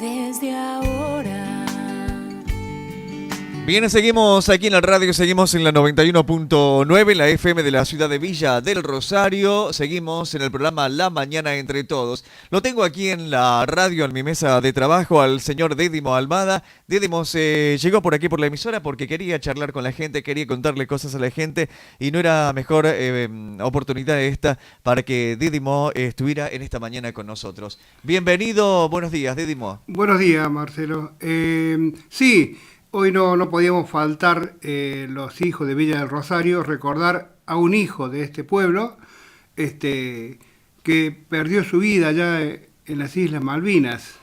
desde ahora. Bien, seguimos aquí en la radio, seguimos en la 91.9, la FM de la ciudad de Villa del Rosario. Seguimos en el programa La Mañana Entre Todos. Lo tengo aquí en la radio, en mi mesa de trabajo, al señor Dédimo Almada. Dédimo llegó por aquí por la emisora porque quería charlar con la gente, quería contarle cosas a la gente y no era mejor oportunidad esta para que Dédimo estuviera en esta mañana con nosotros. Bienvenido, buenos días, Dédimo. Buenos días, Marcelo. Sí, hoy no podíamos faltar los hijos de Villa del Rosario, recordar a un hijo de este pueblo que perdió su vida allá en las Islas Malvinas.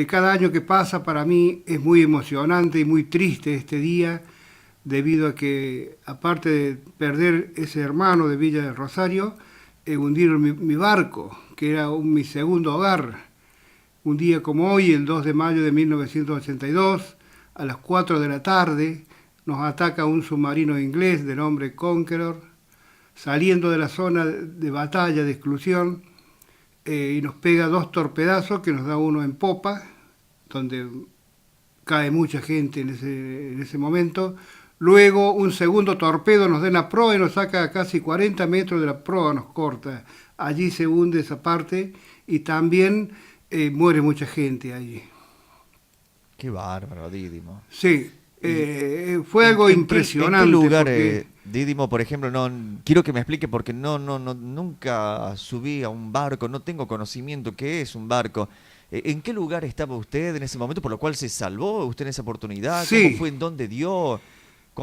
Cada año que pasa para mí es muy emocionante y muy triste este día, debido a que, aparte de perder ese hermano de Villa del Rosario, hundieron mi barco, que era mi segundo hogar. Un día como hoy, el 2 de mayo de 1982, a las 4 de la tarde, nos ataca un submarino inglés de nombre Conqueror, saliendo de la zona de batalla de exclusión, y nos pega 2 torpedazos, que nos da uno en popa, donde cae mucha gente en ese momento. Luego un segundo torpedo nos da en la proa y nos saca a casi 40 metros de la proa, nos corta. Allí se hunde esa parte y también muere mucha gente allí. Qué bárbaro, Dédimo. Sí, fue algo impresionante. ¿En qué lugar, porque... Dédimo, por ejemplo, quiero que me explique porque nunca subí a un barco, no tengo conocimiento qué es un barco. ¿En qué lugar estaba usted en ese momento, por lo cual se salvó usted en esa oportunidad? Sí. ¿Cómo fue? ¿En dónde dio?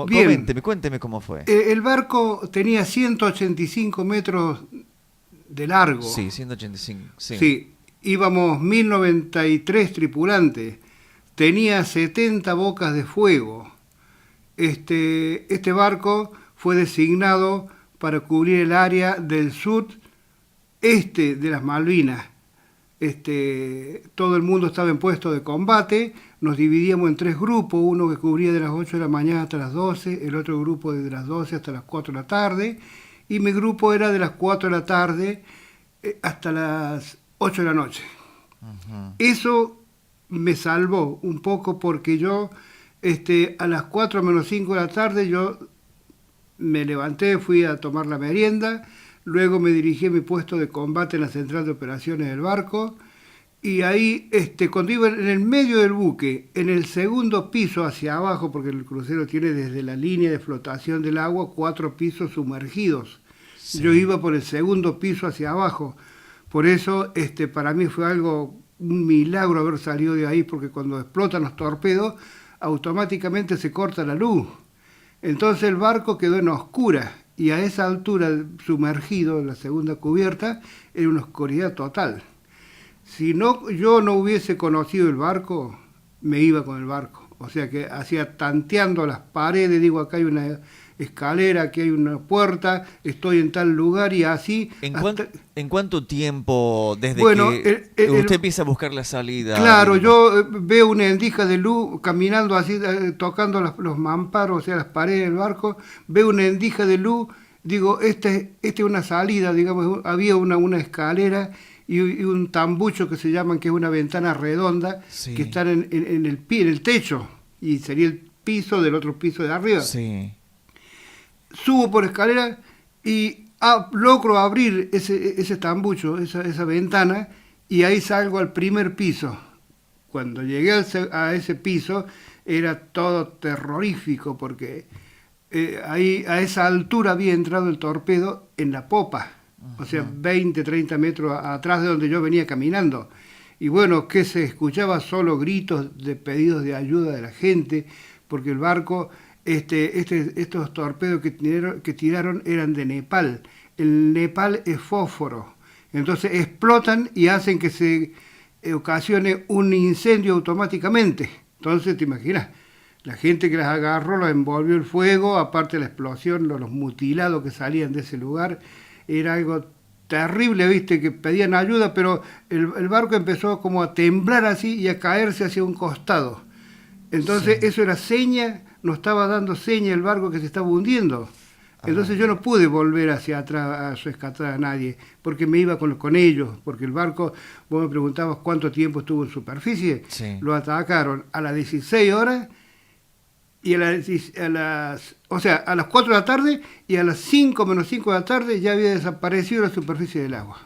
Bien. Cuénteme cómo fue. El barco tenía 185 metros de largo. Sí, 185. Sí. Sí, íbamos 1093 tripulantes. Tenía 70 bocas de fuego. Este barco fue designado para cubrir el área del sudeste de las Malvinas. Todo el mundo estaba en puesto de combate. Nos dividíamos en 3 grupos, uno que cubría de las 8 de la mañana hasta las 12, el otro grupo de las 12 hasta las 4 de la tarde, y mi grupo era de las 4 de la tarde hasta las 8 de la noche. Uh-huh. Eso me salvó un poco porque yo a las 4 menos 5 de la tarde yo me levanté, fui a tomar la merienda, luego me dirigí a mi puesto de combate en la central de operaciones del barco y ahí cuando iba en el medio del buque, en el segundo piso hacia abajo, porque el crucero tiene desde la línea de flotación del agua 4 pisos sumergidos. Sí. Yo iba por el segundo piso hacia abajo. Por eso para mí fue un milagro haber salido de ahí, porque cuando explotan los torpedos, automáticamente se corta la luz. Entonces el barco quedó en oscura, y a esa altura, sumergido en la segunda cubierta, era una oscuridad total. Si yo no hubiese conocido el barco, me iba con el barco. O sea que hacía tanteando las paredes, digo, acá hay una escalera, aquí hay una puerta, estoy en tal lugar y así. ¿En cuánto tiempo desde que usted empieza a buscar la salida? Claro, yo veo una endija de luz caminando así, tocando los mamparos, o sea, las paredes del barco, veo una endija de luz, digo, esta es una salida, digamos, había una escalera y un tambucho que se llaman, que es una ventana redonda, sí, que está en el techo, y sería el piso del otro piso de arriba. Sí. Subo por escalera y logro abrir ese tambucho, esa ventana, y ahí salgo al primer piso. Cuando llegué a ese piso era todo terrorífico, porque ahí a esa altura había entrado el torpedo en la popa. O sea, 20, 30 metros atrás de donde yo venía caminando. Y bueno, que se escuchaba solo gritos de pedidos de ayuda de la gente, porque el barco, estos torpedos que tiraron eran de Nepal. El Nepal es fósforo. Entonces explotan y hacen que se ocasione un incendio automáticamente. Entonces, te imaginas, la gente que las agarró, las envolvió el fuego, aparte de la explosión, los mutilados que salían de ese lugar. Era algo terrible, viste, que pedían ayuda, pero el barco empezó como a temblar así y a caerse hacia un costado. Entonces, sí, eso era seña, nos estaba dando seña el barco que se estaba hundiendo. Entonces yo no pude volver hacia atrás a rescatar a nadie, porque me iba con ellos, porque el barco, vos me preguntabas cuánto tiempo estuvo en superficie, Sí. lo atacaron a las 16 horas y o sea, a las 4 de la tarde y a las 5 menos 5 de la tarde ya había desaparecido la superficie del agua.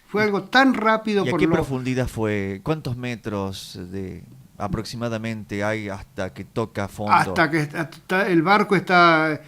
Fue algo tan rápido ¿Y a por qué lo... profundidad fue? ¿Cuántos metros aproximadamente hay hasta que toca fondo? Hasta el barco está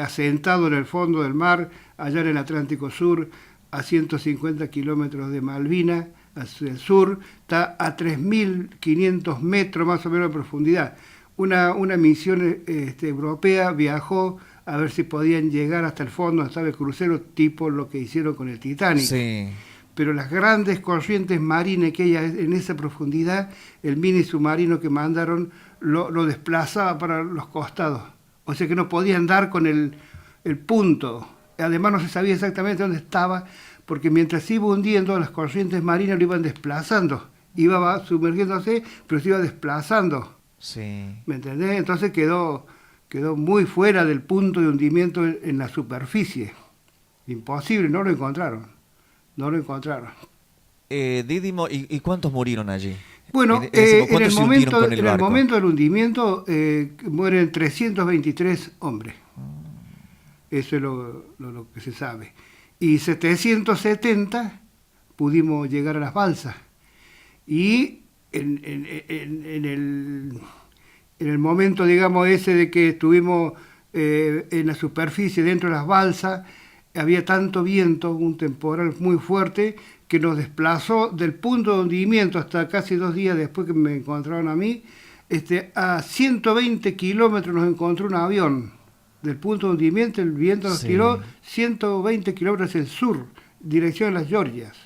asentado en el fondo del mar, allá en el Atlántico Sur, a 150 kilómetros de Malvinas, hacia el sur, está a 3.500 metros más o menos de profundidad. Una misión europea viajó a ver si podían llegar hasta el fondo, hasta el crucero, tipo lo que hicieron con el Titanic. Sí. Pero las grandes corrientes marinas que hay en esa profundidad, el mini submarino que mandaron lo desplazaba para los costados. O sea que no podían dar con el punto. Además no se sabía exactamente dónde estaba, porque mientras iba hundiendo, las corrientes marinas lo iban desplazando. Iba sumergiéndose, pero se iba desplazando. Sí. ¿Me entendés? Entonces quedó muy fuera del punto de hundimiento en la superficie. Imposible, no lo encontraron. Dídimo, ¿y cuántos murieron allí? Bueno, ¿Cuántos en el se hundieron con el barco? momento del hundimiento mueren 323 hombres. Eso es lo que se sabe. Y 770 pudimos llegar a las balsas. Y en el momento, digamos, ese de que estuvimos en la superficie, dentro de las balsas, había tanto viento, un temporal muy fuerte, que nos desplazó del punto de hundimiento hasta casi 2 días después que me encontraron a mí, a 120 kilómetros nos encontró un avión. Del punto de hundimiento el viento nos tiró 120 kilómetros hacia el sur, dirección a las Georgias.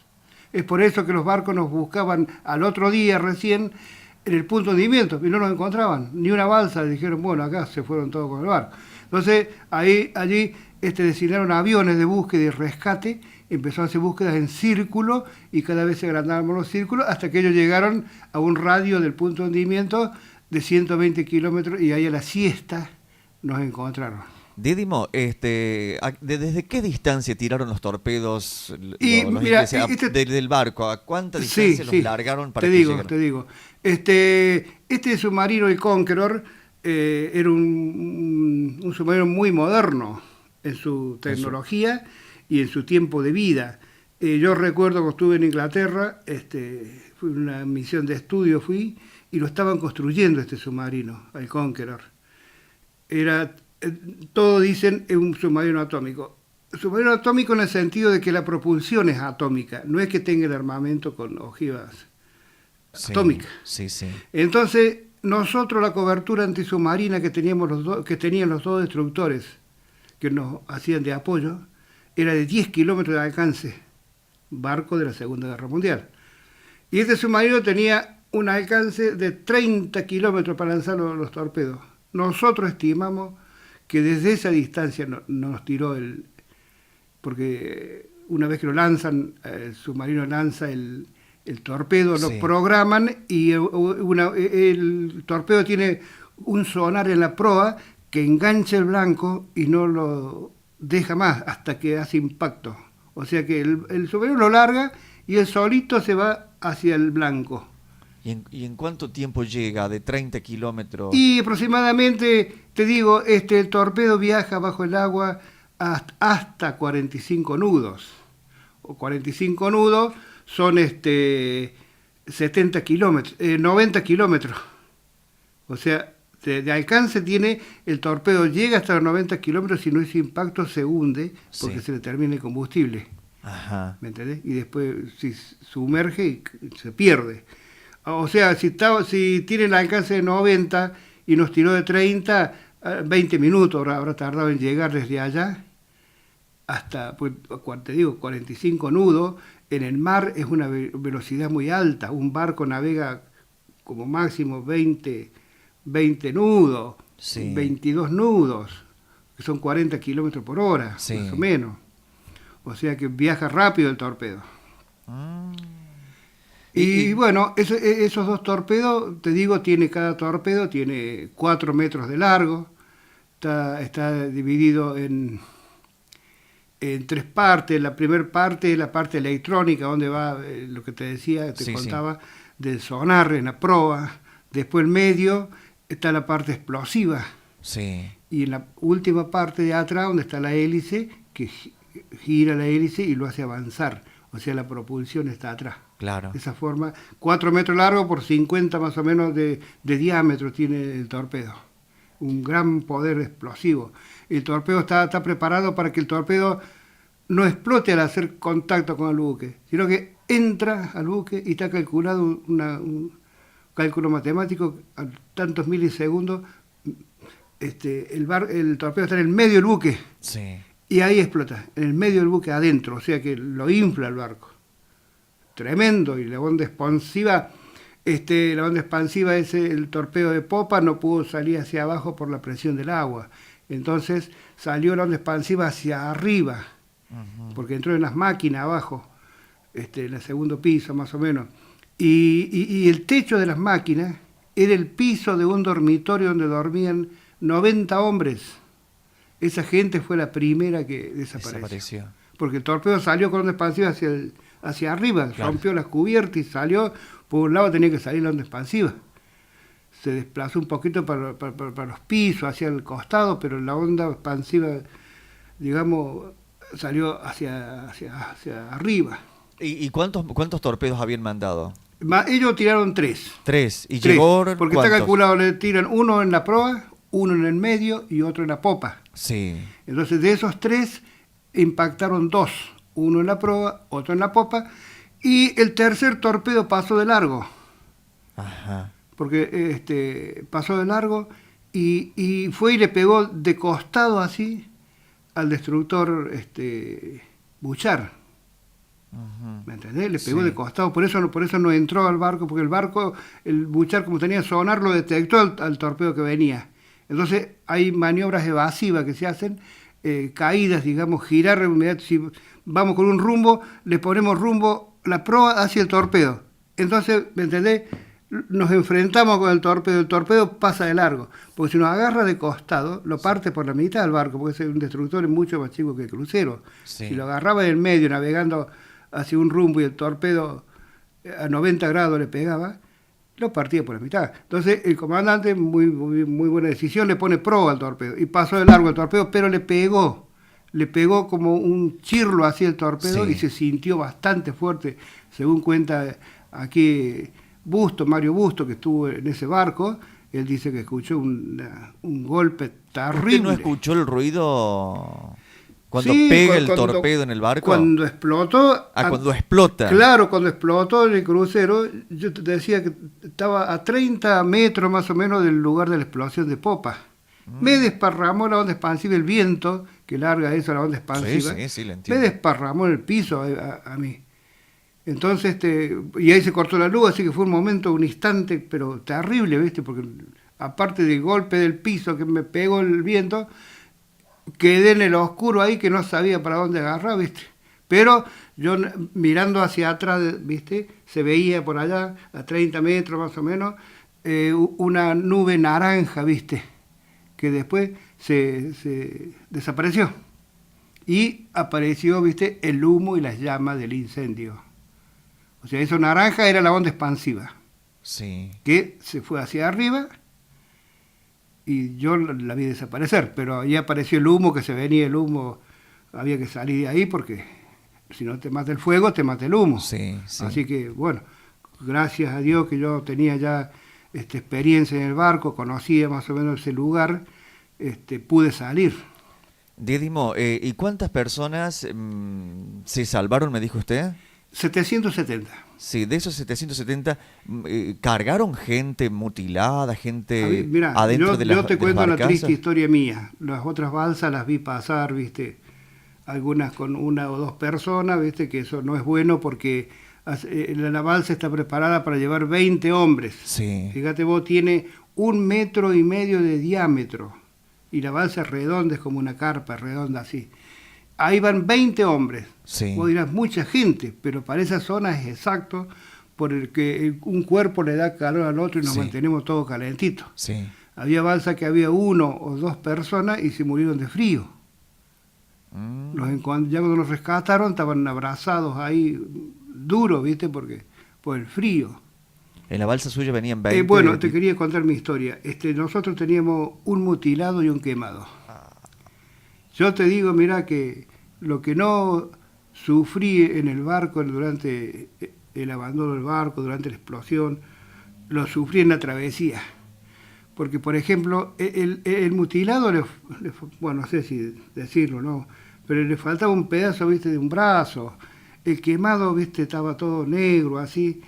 Es por eso que los barcos nos buscaban al otro día recién en el punto de hundimiento y no nos encontraban, ni una balsa. Dijeron, bueno, acá se fueron todos con el barco. Entonces, allí designaron aviones de búsqueda y rescate, empezaron a hacer búsquedas en círculo y cada vez se agrandaban los círculos hasta que ellos llegaron a un radio del punto de hundimiento de 120 kilómetros y ahí a la siesta nos encontraron. Dídimo, ¿desde qué distancia tiraron los torpedos Mira, del barco? ¿A cuánta distancia los largaron para que llegaran? Te digo. Este submarino, el Conqueror, era un submarino muy moderno en su tecnología y en su tiempo de vida. Yo recuerdo cuando estuve en Inglaterra, fue una misión de estudio, y lo estaban construyendo este submarino, el Conqueror. Todos dicen es un submarino atómico. Submarino atómico en el sentido de que la propulsión es atómica, no es que tenga el armamento con ojivas atómicas. Sí. Entonces, nosotros la cobertura antisubmarina que tenían los dos destructores que nos hacían de apoyo, era de 10 kilómetros de alcance, barco de la Segunda Guerra Mundial. Y este submarino tenía un alcance de 30 kilómetros para lanzar los torpedos. Nosotros estimamos que desde esa distancia nos tiró porque una vez que lo lanzan, el submarino lanza el torpedo, lo programan y el torpedo tiene un sonar en la proa que engancha el blanco y no lo deja más hasta que hace impacto. O sea que el submarino lo larga y él solito se va hacia el blanco. ¿Y en cuánto tiempo llega de 30 kilómetros? Y aproximadamente, te digo, el torpedo viaja bajo el agua hasta 45 nudos. O 45 nudos son 70 kilómetros, 90 kilómetros. O sea, de alcance tiene, el torpedo llega hasta los 90 kilómetros, si no es impacto se hunde porque se le termina el combustible. Ajá. ¿Me entendés? Y después si sumerge y se pierde. O sea, si tiene el alcance de 90 y nos tiró de 30, 20 minutos habrá tardado en llegar desde allá hasta, pues, te digo, 45 nudos. En el mar es una velocidad muy alta. Un barco navega como máximo 20 nudos, 22 nudos, que son 40 kilómetros por hora, más o menos. O sea que viaja rápido el torpedo. Y bueno, esos dos torpedos, te digo, cada torpedo tiene 4 metros de largo, está dividido en tres partes. La primera parte es la parte electrónica, donde va lo que te decía, te contaba, del sonar en la proa. Después el medio está la parte explosiva. Sí. Y en la última parte de atrás, donde está la hélice, que gira la hélice y lo hace avanzar. O sea, la propulsión está atrás. Claro. De esa forma, 4 metros largo por 50 más o menos de diámetro tiene el torpedo. Un gran poder explosivo. El torpedo está preparado para que el torpedo no explote al hacer contacto con el buque, sino que entra al buque y está calculado un cálculo matemático a tantos milisegundos. El torpedo está en el medio del buque. Sí. Y ahí explota, en el medio del buque adentro, o sea que lo infla el barco. Tremendo. Y la onda expansiva, el torpedo de popa no pudo salir hacia abajo por la presión del agua. Entonces salió la onda expansiva hacia arriba, porque entró en las máquinas abajo, en el segundo piso más o menos. Y el techo de las máquinas era el piso de un dormitorio donde dormían 90 hombres. Esa gente fue la primera que desapareció. Porque el torpedo salió con onda expansiva hacia arriba, claro. Rompió las cubiertas y salió, por un lado tenía que salir la onda expansiva. Se desplazó un poquito para los pisos, hacia el costado, pero la onda expansiva, digamos, salió hacia arriba. ¿Y cuántos torpedos habían mandado? Ellos tiraron 3. 3. ¿Y llegó porque cuántos? Está calculado, le tiran uno en la proa, uno en el medio y otro en la popa. Sí. Entonces de esos 3 impactaron 2, uno en la proa, otro en la popa, y el tercer torpedo pasó de largo. Ajá. Porque pasó de largo y fue y le pegó de costado así al destructor Buchar. ¿Me entendés? Le pegó de costado, por eso no entró al barco, porque el Buchar, como tenía sonar, lo detectó al torpedo que venía. Entonces hay maniobras evasivas que se hacen, caídas, digamos, girar, si vamos con un rumbo, le ponemos rumbo la proa hacia el torpedo. Entonces, ¿me entendés? Nos enfrentamos con el torpedo pasa de largo, porque si nos agarra de costado, lo parte por la mitad del barco, porque es un destructor mucho más chico que el crucero. Sí. Si lo agarraba en el medio, navegando hacia un rumbo y el torpedo a 90 grados le pegaba, lo partía por la mitad. Entonces el comandante, muy buena decisión, le pone proa al torpedo y pasó de largo el torpedo, pero le pegó como un chirlo hacia el torpedo y se sintió bastante fuerte, según cuenta aquí Mario Busto, que estuvo en ese barco. Él dice que escuchó un golpe terrible. ¿Usted no escuchó el ruido cuando pega el torpedo en el barco? Cuando explotó. Cuando explota. Claro, cuando explotó el crucero, yo te decía que estaba a 30 metros más o menos del lugar de la explosión de popa. Me desparramó la onda expansiva, el viento que larga eso, la onda expansiva. Sí, le entiendo. Me desparramó en el piso a mí. Entonces, y ahí se cortó la luz, así que fue un instante, pero terrible, ¿viste? Porque aparte del golpe del piso que me pegó el viento, quedé en el oscuro ahí que no sabía para dónde agarrar, ¿viste? Pero yo mirando hacia atrás, ¿viste? Se veía por allá, a 30 metros más o menos, una nube naranja, ¿viste? Que después se desapareció. Y apareció, ¿viste? El humo y las llamas del incendio. O sea, eso naranja era la onda expansiva. Sí. Que se fue hacia arriba y yo la vi desaparecer, pero ahí apareció el humo, que se venía el humo, había que salir de ahí porque si no te mata el fuego, te mata el humo. Sí. Así que, bueno, gracias a Dios que yo tenía ya experiencia en el barco, conocía más o menos ese lugar, pude salir. Diedimo, ¿y cuántas personas se salvaron, me dijo usted? 770. Sí, de esos 770, ¿cargaron gente mutilada, gente adentro de las barcazas? Yo te cuento la triste historia mía. Las otras balsas las vi pasar, ¿viste? Algunas con 1 o 2 personas, ¿viste? Que eso no es bueno porque la balsa está preparada para llevar 20 hombres. Sí. Fíjate vos, tiene 1,5 metros de diámetro. Y la balsa es redonda, es como una carpa redonda así. Ahí van 20 hombres. Sí. Vos dirás, mucha gente, pero para esa zona es exacto, por el que un cuerpo le da calor al otro y nos mantenemos todos calentitos. Sí. Había balsa que había 1 o 2 personas y se murieron de frío. Ya cuando los rescataron estaban abrazados ahí, duros, ¿viste? Porque por el frío. En la balsa suya venían 20... Bueno, te quería contar mi historia. Nosotros teníamos un mutilado y un quemado. Yo te digo, mirá, que lo que no sufrí en el barco durante el abandono del barco, durante la explosión, lo sufrí en la travesía. Porque, por ejemplo, el mutilado, bueno, no sé si decirlo, ¿no? Pero le faltaba un pedazo, ¿viste?, de un brazo. El quemado, ¿viste?, estaba todo negro, así.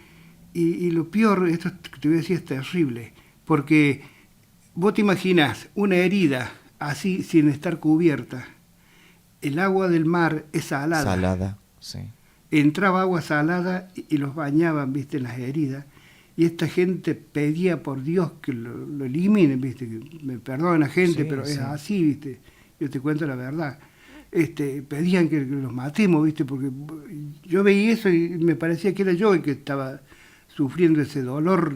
Y lo peor, esto que te voy a decir es terrible, porque vos te imaginás una herida así sin estar cubierta. El agua del mar es salada. Salada, sí. Entraba agua salada y los bañaban, ¿viste?, en las heridas. Y esta gente pedía por Dios que lo eliminen, ¿viste? Que me perdonen la gente, Sí, pero sí. es así, ¿viste? Yo te cuento la verdad. Pedían que los matemos, ¿viste? Porque yo veía eso y me parecía que era yo el que estaba sufriendo ese dolor,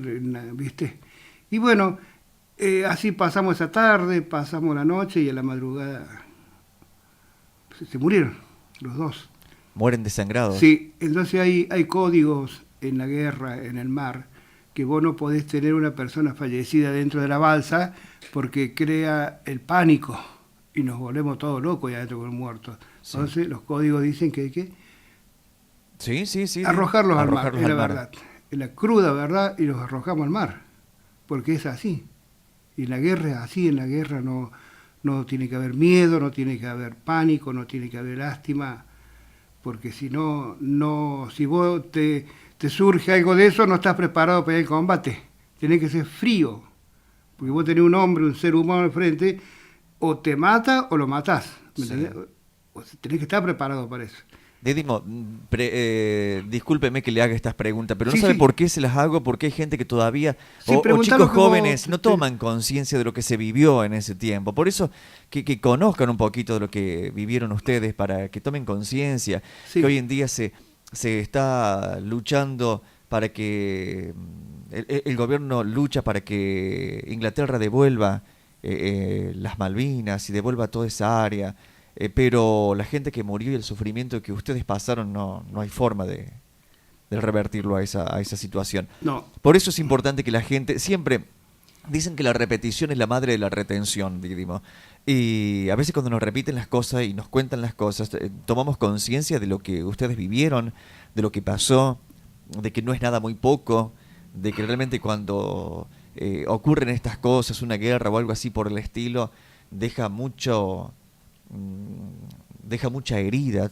¿viste? Y bueno, así pasamos esa tarde, pasamos la noche y a la madrugada se murieron los dos. Mueren desangrados. Sí, entonces hay códigos en la guerra, en el mar, que vos no podés tener una persona fallecida dentro de la balsa porque crea el pánico y nos volvemos todos locos ya dentro con muertos. Sí. Entonces los códigos dicen que hay que Sí. arrojarlos al mar, Arrojarlos es la al mar. verdad. Es la cruda verdad, y los arrojamos al mar, porque es así. Y en la guerra es así, en la guerra no tiene que haber miedo, no tiene que haber pánico, no tiene que haber lástima, porque si no, si vos te surge algo de eso, no estás preparado para el combate. Tenés que ser frío, porque vos tenés un hombre, un ser humano al frente, o te mata o lo matás. ¿Me Sí. entendés? O sea, tenés que estar preparado para eso. Didimo, discúlpeme que le haga estas preguntas, pero no Sí, sabe sí. por qué se las hago, porque hay gente que todavía, Sí, o preguntá chicos lo que vos- jóvenes, no toman conciencia de lo que se vivió en ese tiempo. Por eso que conozcan un poquito de lo que vivieron ustedes, para que tomen conciencia, Sí. que hoy en día se está luchando para que, el gobierno lucha para que Inglaterra devuelva las Malvinas y devuelva toda esa área. Pero la gente que murió y el sufrimiento que ustedes pasaron, no hay forma de revertirlo a esa situación. No, Por eso es importante que la gente, siempre dicen que la repetición es la madre de la retención, Didimo. Y a veces cuando nos repiten las cosas y nos cuentan las cosas, tomamos conciencia de lo que ustedes vivieron, de lo que pasó, de que no es nada muy poco, de que realmente cuando ocurren estas cosas, una guerra o algo así por el estilo, deja mucha herida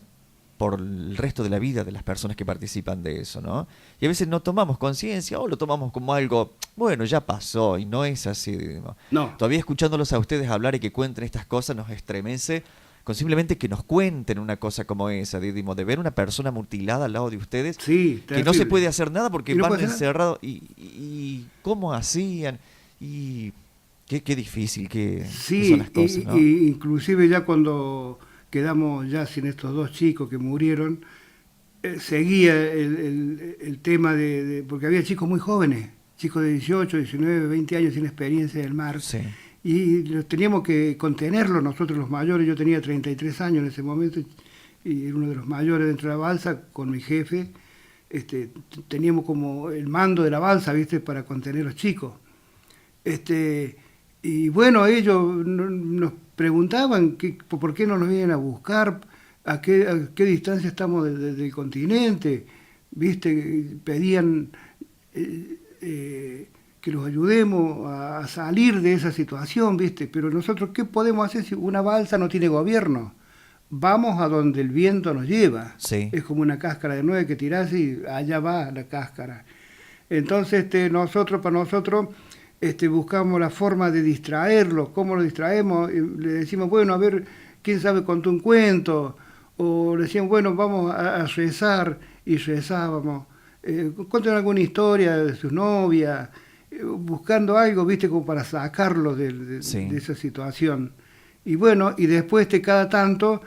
por el resto de la vida de las personas que participan de eso, ¿no? Y a veces no tomamos conciencia o lo tomamos como algo, bueno, ya pasó, y no es así, Didimo. no. Todavía escuchándolos a ustedes hablar y que cuenten estas cosas nos estremece con simplemente que nos cuenten una cosa como esa, Didimo, de ver una persona mutilada al lado de ustedes, Sí, que no se terrible. puede hacer nada porque Y no van puede hacer nada. encerrados, y cómo hacían, y qué difícil que Sí, son las cosas, ¿no? y inclusive ya cuando quedamos ya sin estos dos chicos que murieron, seguía el tema porque había chicos muy jóvenes, chicos de 18, 19, 20 años sin experiencia del mar, Sí. y los teníamos que contenerlos nosotros los mayores. Yo tenía 33 años en ese momento y era uno de los mayores dentro de la balsa con mi jefe. Teníamos como el mando de la balsa, ¿viste?, para contener a los chicos. Y bueno, ellos nos preguntaban por qué no nos vienen a buscar, a qué distancia estamos del continente, ¿viste? Pedían que los ayudemos a salir de esa situación, ¿viste? Pero nosotros, ¿qué podemos hacer si una balsa no tiene gobierno? Vamos a donde el viento nos lleva. Sí. Es como una cáscara de nuez que tirás y allá va la cáscara. Entonces, para nosotros, buscamos la forma de distraerlos. ¿Cómo lo distraemos? Le decimos, bueno, a ver, ¿quién sabe contar un cuento? O le decían, bueno, vamos a rezar, y rezábamos. Cuenten alguna historia de sus novias, buscando algo, ¿viste?, como para sacarlos Sí. de esa situación. Y bueno, y después cada tanto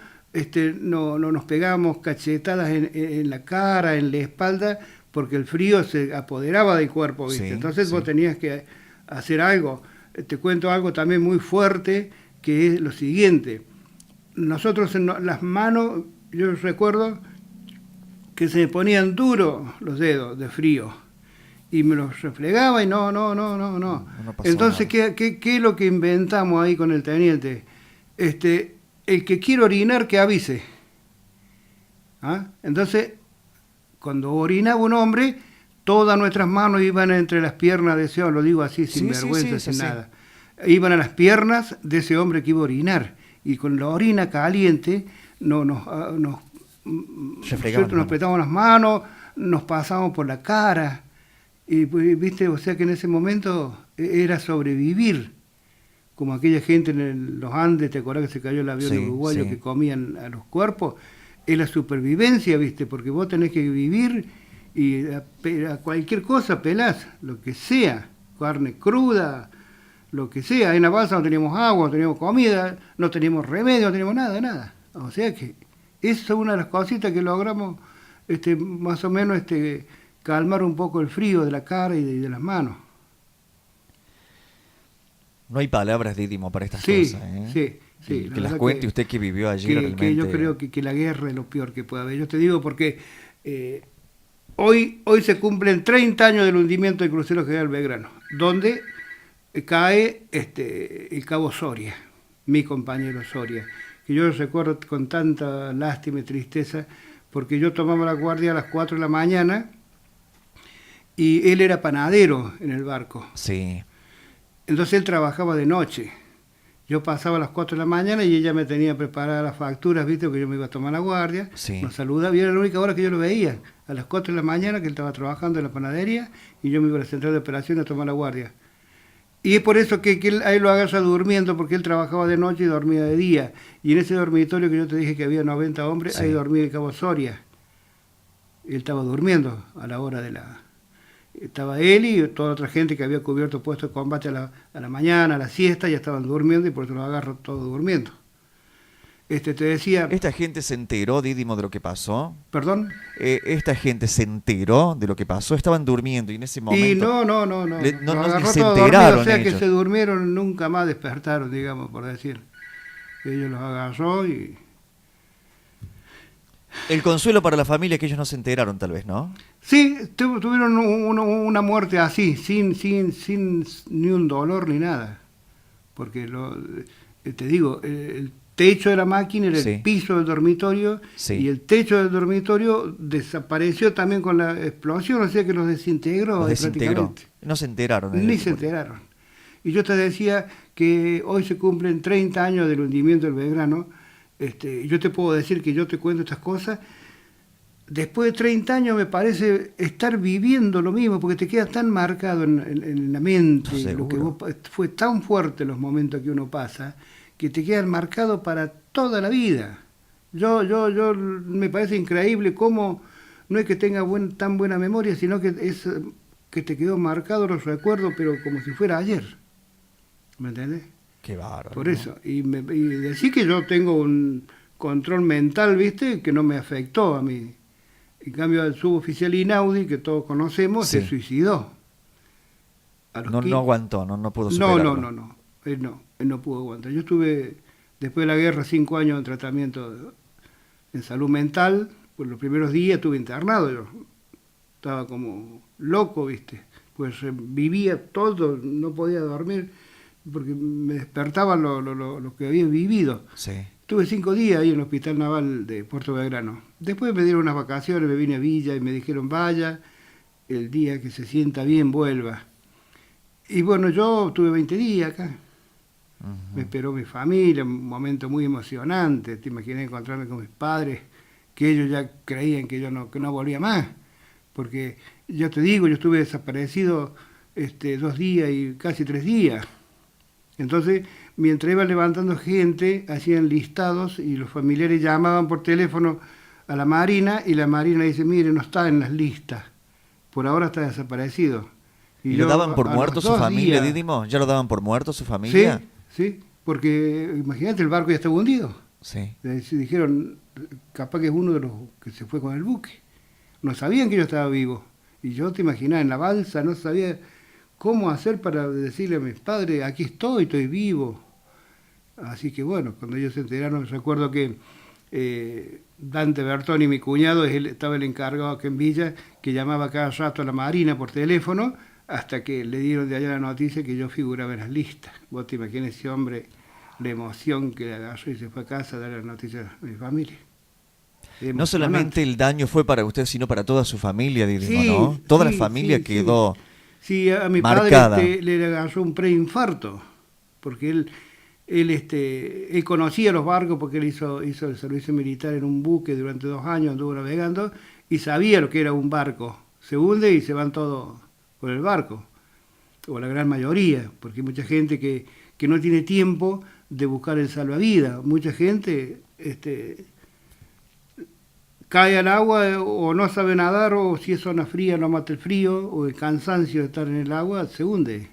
no nos pegamos cachetadas en la cara, en la espalda, porque el frío se apoderaba del cuerpo, ¿viste? Sí, Entonces sí. vos tenías que hacer algo. te cuento algo también muy fuerte, que es lo siguiente. Nosotros en las manos, yo recuerdo que se me ponían duros los dedos de frío. Y me los refregaba y no. No pasó Entonces, nada. ¿qué es lo que inventamos ahí con el teniente? El que quiere orinar, que avise. ¿Ah? Entonces, cuando orinaba un hombre, todas nuestras manos iban entre las piernas de ese hombre, lo digo así, sin vergüenza, sin nada. Iban a las piernas de ese hombre que iba a orinar. Y con la orina caliente nos apretamos las manos, nos pasamos por la cara. Y pues, viste, o sea que en ese momento era sobrevivir, como aquella gente en los Andes, ¿te acordás que se cayó el avión uruguayo que comían a los cuerpos? Es la supervivencia, viste, porque vos tenés que vivir y a cualquier cosa pelás, lo que sea, carne cruda, lo que sea. En la balsa no teníamos agua, no teníamos comida, no teníamos remedio, no teníamos nada. O sea que esa es una de las cositas que logramos, más o menos, calmar un poco el frío de la cara y de las manos. No hay palabras, Didimo, para estas cosas. Sí. Y que las cuente usted que vivió allí realmente. Que yo creo que la guerra es lo peor que puede haber. Yo te digo porque hoy se cumplen 30 años del hundimiento del crucero General Belgrano, donde cae el cabo Soria, mi compañero Soria, que yo recuerdo con tanta lástima y tristeza, porque yo tomaba la guardia a las 4 de la mañana, y él era panadero en el barco. Sí. Entonces él trabajaba de noche. Yo pasaba a las 4 de la mañana y ella me tenía preparadas las facturas, viste, porque yo me iba a tomar la guardia. Sí. Nos saludaba y era la única hora que yo lo veía. A las 4 de la mañana que él estaba trabajando en la panadería y yo me iba a la central de operaciones a tomar la guardia. Y es por eso que él, ahí lo agarra durmiendo, porque él trabajaba de noche y dormía de día. Y en ese dormitorio que yo te dije que había 90 hombres, ahí dormía el cabo Soria. Él estaba durmiendo a la hora de la... Estaba él y toda otra gente que había cubierto puesto de combate a la mañana, a la siesta, ya estaban durmiendo y por eso lo agarro todo durmiendo. Te decía... ¿Esta gente se enteró, Didimo, de lo que pasó? ¿Perdón? ¿Esta gente se enteró de lo que pasó? Estaban durmiendo y en ese momento... Y no. no Agarró se todo enteraron dormido, o sea ellos. que se durmieron, nunca más despertaron, digamos, por decir. Ellos los agarró y... El consuelo para la familia es que ellos no se enteraron, tal vez, ¿no? Sí, tuvieron una muerte así, sin ni un dolor ni nada. Porque, te digo, el techo de la máquina era el piso del dormitorio y el techo del dormitorio desapareció también con la explosión, o sea que los desintegró. Prácticamente. No se enteraron. Ni se enteraron. Y yo te decía que hoy se cumplen 30 años del hundimiento del Belgrano. Yo te puedo decir que yo te cuento estas cosas, después de 30 años me parece estar viviendo lo mismo, porque te queda tan marcado en la mente, lo que fue tan fuerte los momentos que uno pasa, que te quedan marcados para toda la vida. Yo me parece increíble cómo no es que tenga tan buena memoria, sino que es que te quedó marcado los recuerdos, pero como si fuera ayer. ¿Me entendés? Qué bárbaro. Por eso, y decir que yo tengo un control mental, ¿viste? Que no me afectó a mí. En cambio, el suboficial Inaudi, que todos conocemos, se suicidó. No aguantó, no pudo superarlo. Él no pudo aguantar. Yo estuve, después de la guerra, 5 años en tratamiento en salud mental. Por los primeros días estuve internado, yo estaba como loco, ¿viste? Pues vivía todo, no podía dormir, porque me despertaba lo que había vivido. Sí. Estuve 5 días ahí en el Hospital Naval de Puerto Belgrano. Después me dieron unas vacaciones, me vine a Villa y me dijeron, vaya, el día que se sienta bien, vuelva. Y bueno, yo tuve 20 días acá. Me esperó mi familia, un momento muy emocionante. Te imaginé encontrarme con mis padres, que ellos ya creían que yo no volvía más. Porque yo te digo, yo estuve desaparecido 2 días y casi 3 días. Entonces, mientras iba levantando gente, hacían listados y los familiares llamaban por teléfono a la Marina y la Marina dice, mire, no está en las listas, por ahora está desaparecido. ¿Y lo daban por muerto su familia, Didimo? ¿Ya lo daban por muerto su familia? Sí, porque imagínate, el barco ya estaba hundido. Sí. Dijeron, capaz que es uno de los que se fue con el buque. No sabían que yo estaba vivo. Y yo te imaginaba, en la balsa no sabía cómo hacer para decirle a mis padres, aquí estoy vivo. Así que bueno, cuando ellos se enteraron, recuerdo que Dante Bertoni, mi cuñado, estaba el encargado acá en Villa, que llamaba cada rato a la Marina por teléfono, hasta que le dieron de allá la noticia que yo figuraba en las listas. Vos te imaginas ese hombre, la emoción que le agarró y se fue a casa a dar la noticia a mi familia. No solamente el daño fue para usted, sino para toda su familia, Didimo, Sí, ¿no? Toda la sí, familia sí, quedó sí, a mi marcada. padre le agarró un preinfarto, porque él conocía los barcos porque él hizo el servicio militar en un buque durante 2 años, anduvo navegando y sabía lo que era un barco. Se hunde y se van todos por el barco, o la gran mayoría, porque hay mucha gente que no tiene tiempo de buscar el salvavidas. Mucha gente cae al agua o no sabe nadar, o si es zona fría no mata el frío, o el cansancio de estar en el agua se hunde.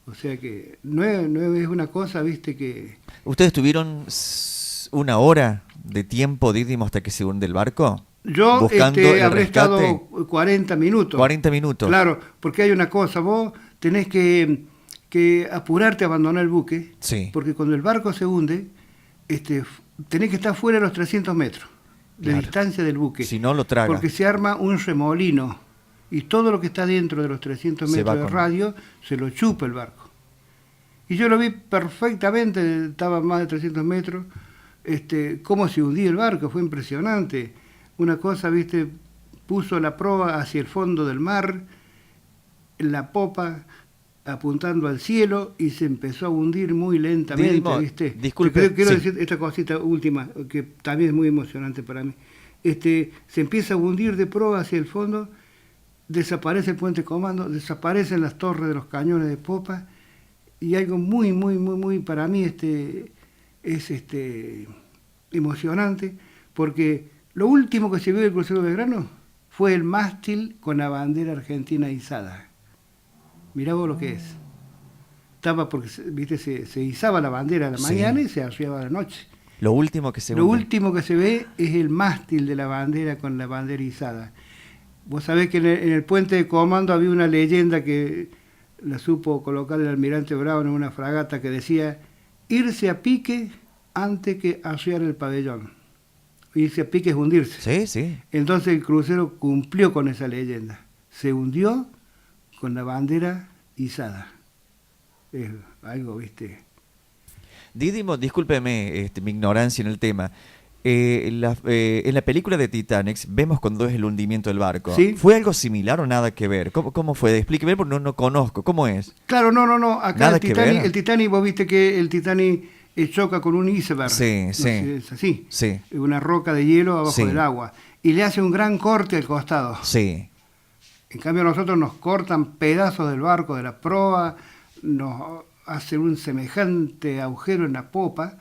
O sea que no es una cosa, viste, que... ¿Ustedes tuvieron 1 hora de tiempo, Didimo, hasta que se hunde el barco? Yo Buscando el habré rescate. estado 40 minutos. 40 minutos. Claro, porque hay una cosa, vos tenés que apurarte a abandonar el buque, Sí. porque cuando el barco se hunde, tenés que estar fuera de los 300 metros de Claro. distancia del buque. Si no, lo traga. Porque se arma un remolino y todo lo que está dentro de los 300 Se metros va de con- radio se lo chupa el barco. Y yo lo vi perfectamente, estaba a más de 300 metros, cómo se hundía el barco, fue impresionante. Una cosa, viste, puso la proa hacia el fondo del mar, la popa apuntando al cielo y se empezó a hundir muy lentamente, Didimo, ¿viste? disculpe, Quiero sí. decir esta cosita última, que también es muy emocionante para mí. Se empieza a hundir de proa hacia el fondo, desaparece el puente de comando, desaparecen las torres de los cañones de popa, y algo muy, muy, muy, muy, para mí es emocionante, porque lo último que se vio del crucero Belgrano fue el mástil con la bandera argentina izada. Mirá vos lo que es. Estaba porque, viste, se izaba la bandera a la Sí. mañana y se arriaba a la noche. Lo último que se Lo hunde. último que se ve es el mástil de la bandera con la bandera izada. Vos sabés que en el puente de comando había una leyenda que la supo colocar el almirante Brown en una fragata que decía: irse a pique antes que arriar el pabellón. Irse a pique es hundirse. Sí, sí. Entonces el crucero cumplió con esa leyenda. Se hundió con la bandera izada. Es algo, viste. Didimo, discúlpeme mi ignorancia en el tema. En la película de Titanic vemos cuando es el hundimiento del barco. Sí. ¿Fue algo similar o nada que ver? ¿Cómo fue? Explíqueme porque no conozco. ¿Cómo es? Claro, no. Acá Nada que ver. el Titanic, vos viste que el Titanic choca con un iceberg. Sí, No sí. sé, es así. Sí. Una roca de hielo abajo Sí. del agua. Y le hace un gran corte al costado. Sí. En cambio a nosotros nos cortan pedazos del barco, de la proa, nos hacen un semejante agujero en la popa.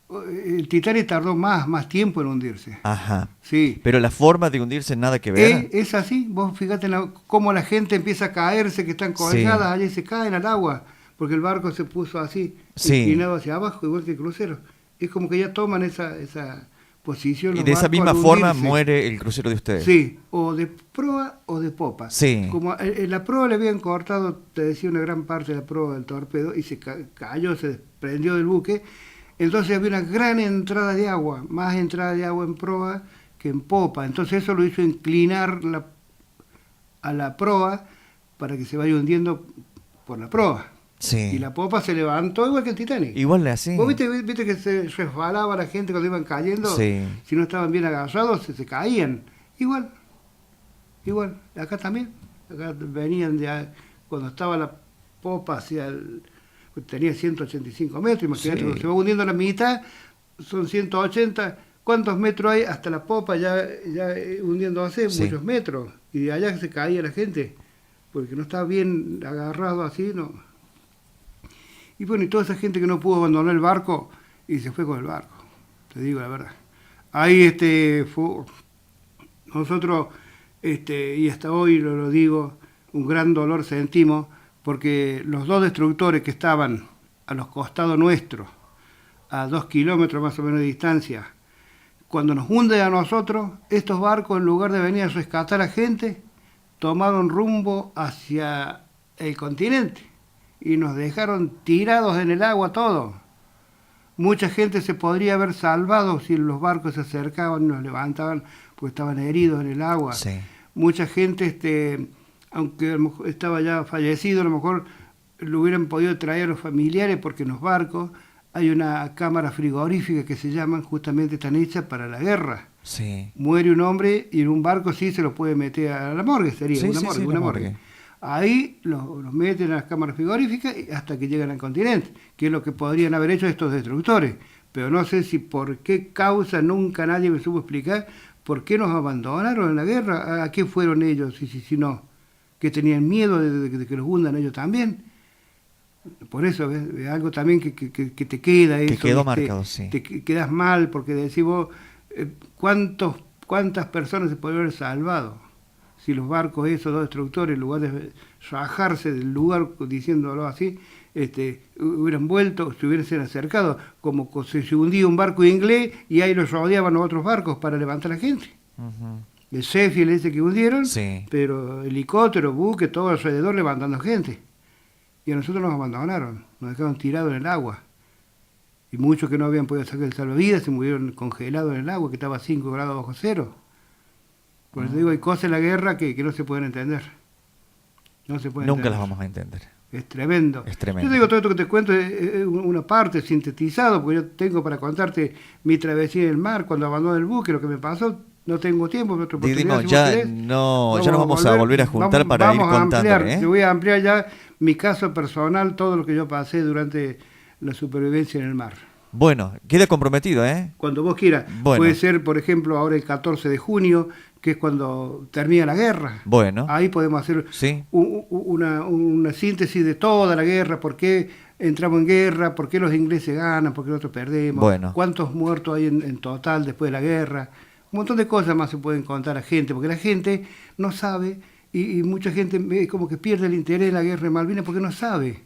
El Titanic tardó más tiempo en hundirse. Ajá. Sí. Pero la forma de hundirse nada que ver. Es así, vos fíjate cómo la gente empieza a caerse, que están colgadas allí y se caen al agua, porque el barco se puso así, Sí. inclinado hacia abajo, igual que el crucero. Es como que ya toman esa posición. Y los de esa barcos misma al forma hundirse. muere el crucero de ustedes. Sí, o de proa o de popa. Sí. Como en la proa le habían cortado, te decía, una gran parte de la proa del torpedo y se cayó, se desprendió del buque. Entonces había una gran entrada de agua, más entrada de agua en proa que en popa. Entonces eso lo hizo inclinar a la proa para que se vaya hundiendo por la proa. Sí. Y la popa se levantó igual que el Titanic. Igual así. ¿Vos viste que se resbalaba la gente cuando iban cayendo? Sí. Si no estaban bien agarrados, se caían. Igual. Acá también. Acá venían cuando estaba la popa hacia tenía 185 metros, imagínate, Sí. cuando se va hundiendo la mitad, son 180. ¿Cuántos metros hay hasta la popa ya hundiéndose? Sí. Muchos metros. Y de allá se caía la gente, porque no estaba bien agarrado así, ¿no? Y bueno, y toda esa gente que no pudo abandonar el barco y se fue con el barco, te digo la verdad. Ahí nosotros, y hasta hoy lo digo, un gran dolor sentimos, porque los 2 destructores que estaban a los costados nuestros, a 2 kilómetros más o menos de distancia, cuando nos hunde a nosotros, estos barcos, en lugar de venir a rescatar a gente, tomaron rumbo hacia el continente y nos dejaron tirados en el agua todos. Mucha gente se podría haber salvado si los barcos se acercaban y nos levantaban porque estaban heridos en el agua. Sí. Mucha gente, aunque a lo mejor estaba ya fallecido, a lo mejor lo hubieran podido traer a los familiares porque en los barcos hay una cámara frigorífica que se llaman, justamente están hechas para la guerra. Sí. Muere un hombre y en un barco sí se lo puede meter a la morgue, sería Sí, una sí, morgue, sí, una la morgue. morgue. Ahí los meten a las cámaras frigoríficas hasta que llegan al continente, que es lo que podrían haber hecho estos destructores. Pero no sé si por qué causa nunca nadie me supo explicar por qué nos abandonaron en la guerra, a qué fueron ellos, si no, que tenían miedo de que los hundan ellos también. Por eso es algo también que te queda eso. Que quedó ¿viste? marcado, sí. Quedas mal porque decís vos, ¿cuántas personas se podrían haber salvado? Si los barcos, esos dos destructores, en lugar de rajarse del lugar, diciéndolo así, hubieran vuelto, se hubiesen acercado, como se hundía un barco inglés y ahí los rodeaban los otros barcos para levantar a la gente. Ujú. El Sheffield ese que hundieron, Sí. pero helicóptero, buque, todo alrededor levantando gente. Y a nosotros nos abandonaron, nos dejaron tirados en el agua. Y muchos que no habían podido sacar el salvavidas se murieron congelados en el agua, que estaba a 5 grados bajo cero. Por eso digo, hay cosas en la guerra que no se pueden entender. No se pueden Nunca entender. las vamos a entender. Es tremendo. Es tremendo. Yo te digo, todo esto que te cuento es una parte sintetizado, porque yo tengo para contarte mi travesía en el mar, cuando abandoné el buque, lo que me pasó. No tengo tiempo, otra oportunidad, Didimo, si ya vos querés. ya nos vamos a volver a juntar para ir vamos a contando, ampliar. Te voy a ampliar ya mi caso personal, todo lo que yo pasé durante la supervivencia en el mar. Bueno, queda comprometido, ¿eh? Cuando vos quieras. Bueno. Puede ser, por ejemplo, ahora el 14 de junio, que es cuando termina la guerra. Bueno. Ahí podemos hacer Sí. una síntesis de toda la guerra, por qué entramos en guerra, por qué los ingleses ganan, por qué nosotros perdemos, Bueno. cuántos muertos hay en total después de la guerra. Un montón de cosas más se pueden contar a gente, porque la gente no sabe, y mucha gente como que pierde el interés en la guerra de Malvinas porque no sabe,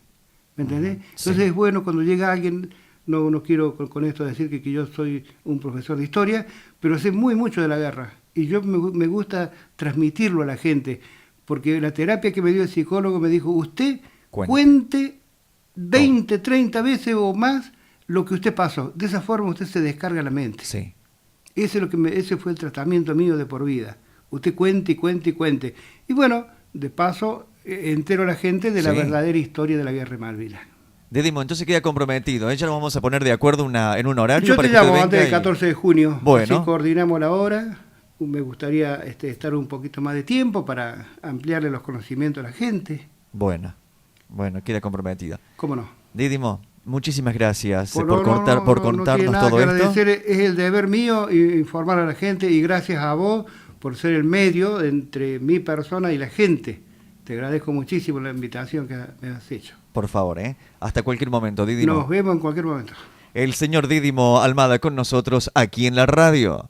¿me entendés? Sí. Entonces es bueno cuando llega alguien, no quiero con esto decir que yo soy un profesor de historia, pero sé mucho de la guerra, y yo me gusta transmitirlo a la gente, porque la terapia que me dio el psicólogo me dijo, usted cuente 20, 30 veces o más lo que usted pasó, de esa forma usted se descarga la mente. Sí. Ese fue el tratamiento mío de por vida. Usted cuente y cuente y cuente. Y bueno, de paso, entero a la gente de la Sí. verdadera historia de la guerra de Malvinas. Didimo, entonces queda comprometido, ¿eh? Ya nos vamos a poner de acuerdo en un horario Yo para te que usted llamo venga antes del y- 14 de junio. Bueno. Así coordinamos la hora. Me gustaría estar un poquito más de tiempo para ampliarle los conocimientos a la gente. Bueno, queda comprometido. ¿Cómo no? Didimo, muchísimas gracias Por por no contarnos tiene nada todo que esto. agradecer, es el deber mío informar a la gente, y gracias a vos por ser el medio entre mi persona y la gente. Te agradezco muchísimo la invitación que me has hecho. Por favor, ¿eh? Hasta cualquier momento, Didimo. Nos vemos en cualquier momento. El señor Didimo Almada con nosotros aquí en la radio.